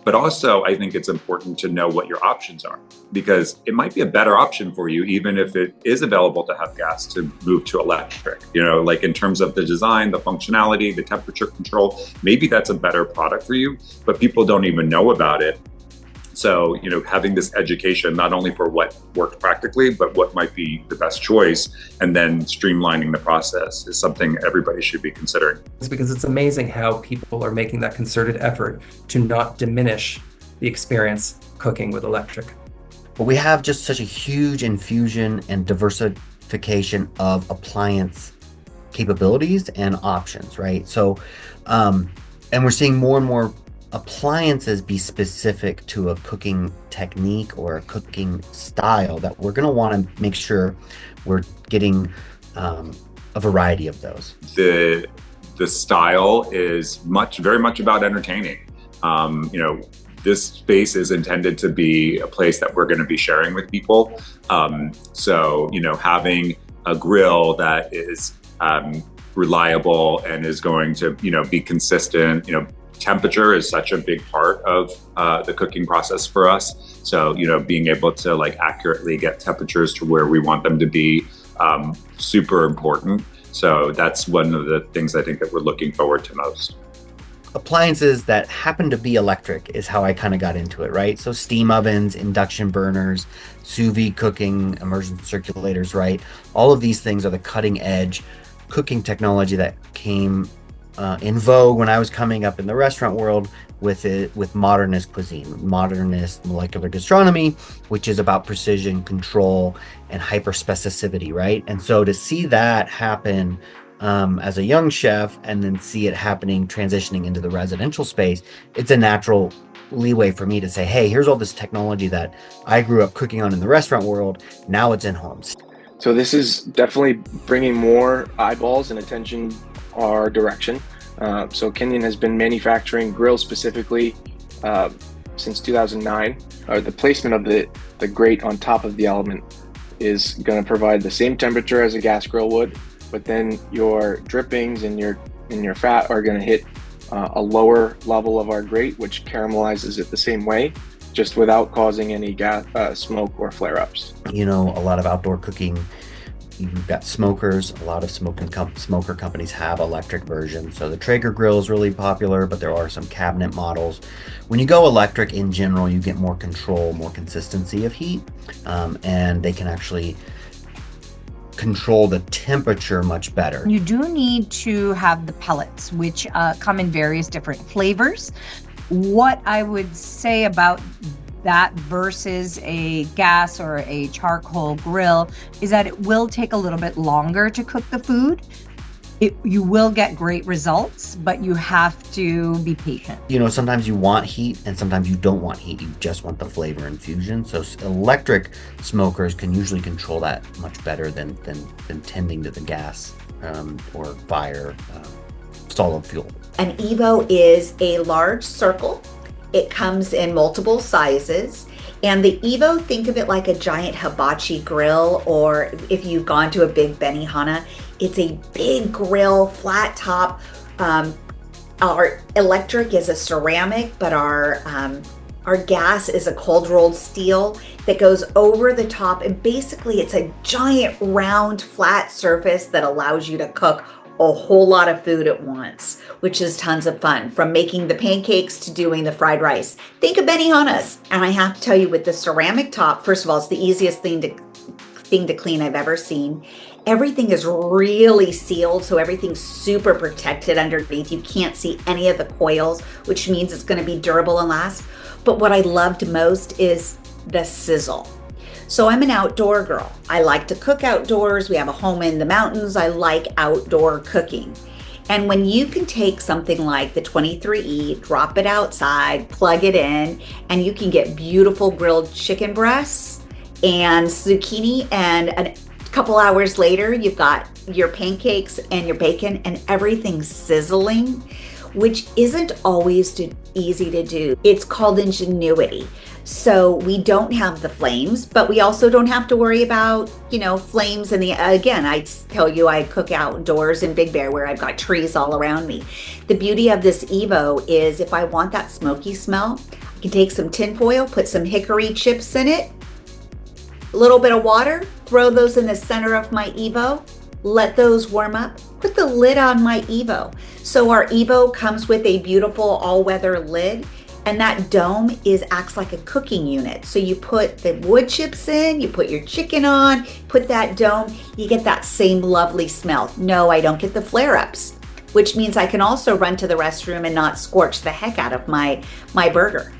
But also, I think it's important to know what your options are, because it might be a better option for you, even if it is available to have gas, to move to electric. Like in terms of the design, the functionality, the temperature control, maybe that's a better product for you, but people don't even know about it. So, having this education, not only for what worked practically, but what might be the best choice, and then streamlining the process is something everybody should be considering. It's because it's amazing how people are making that concerted effort to not diminish the experience cooking with electric. But we have just such a huge infusion and diversification of appliance capabilities and options, right? So, and we're seeing more and more appliances be specific to a cooking technique or a cooking style that we're going to want to make sure we're getting a variety of those. The style is very much about entertaining. This space is intended to be a place that we're going to be sharing with people. So having a grill that is reliable and is going to be consistent. Temperature is such a big part of the cooking process for us. So, being able to accurately get temperatures to where we want them to be, super important. So that's one of the things I think that we're looking forward to most. Appliances that happen to be electric is how I kind of got into it, right? So steam ovens, induction burners, sous vide cooking, immersion circulators, right? All of these things are the cutting edge cooking technology that came in vogue when I was coming up in the restaurant world with modernist cuisine, modernist molecular gastronomy, which is about precision, control, and hyper specificity, right? And so to see that happen as a young chef and then see it happening, transitioning into the residential space, it's a natural leeway for me to say, hey, here's all this technology that I grew up cooking on in the restaurant world. Now it's in homes. So this is definitely bringing more eyeballs and attention our direction. So Kenyon has been manufacturing grills specifically since 2009. The placement of the grate on top of the element is going to provide the same temperature as a gas grill would, but then your drippings and your fat are going to hit a lower level of our grate, which caramelizes it the same way, just without causing any gas, smoke or flare-ups. A lot of outdoor cooking, you've got smokers. A lot of smoker companies have electric versions. So the Traeger grill is really popular, but there are some cabinet models. When you go electric in general, you get more control, more consistency of heat, and they can actually control the temperature much better. You do need to have the pellets, which come in various different flavors. What I would say about that versus a gas or a charcoal grill is that it will take a little bit longer to cook the food. You will get great results, but you have to be patient. Sometimes you want heat and sometimes you don't want heat. You just want the flavor infusion. So electric smokers can usually control that much better than tending to the gas or fire, solid fuel. An Evo is a large circle. It comes in multiple sizes. And the Evo, think of it like a giant hibachi grill, or if you've gone to a big Benihana, it's a big grill, flat top. Our electric is a ceramic, but our gas is a cold rolled steel that goes over the top. And basically it's a giant round flat surface that allows you to cook a whole lot of food at once, which is tons of fun, from making the pancakes to doing the fried rice. Think of Benihana's. And I have to tell you, with the ceramic top, first of all, it's the easiest thing to clean I've ever seen. Everything is really sealed, so everything's super protected underneath. You can't see any of the coils, which means it's going to be durable and last. But what I loved most is the sizzle. So I'm an outdoor girl. I like to cook outdoors. We have a home in the mountains. I like outdoor cooking. And when you can take something like the 23E, drop it outside, plug it in, and you can get beautiful grilled chicken breasts and zucchini, and a couple hours later, you've got your pancakes and your bacon and everything sizzling, which isn't always easy to do. It's called ingenuity. So we don't have the flames, but we also don't have to worry about, flames. And again, I tell you, I cook outdoors in Big Bear where I've got trees all around me. The beauty of this Evo is if I want that smoky smell, You can take some tin foil, put some hickory chips in it, a little bit of water, throw those in the center of my Evo, let those warm up, put the lid on my Evo. So our Evo comes with a beautiful all-weather lid, and that dome acts like a cooking unit. So you put the wood chips in, you put your chicken on, put that dome, you get that same lovely smell. No, I don't get the flare-ups, which means I can also run to the restroom and not scorch the heck out of my burger.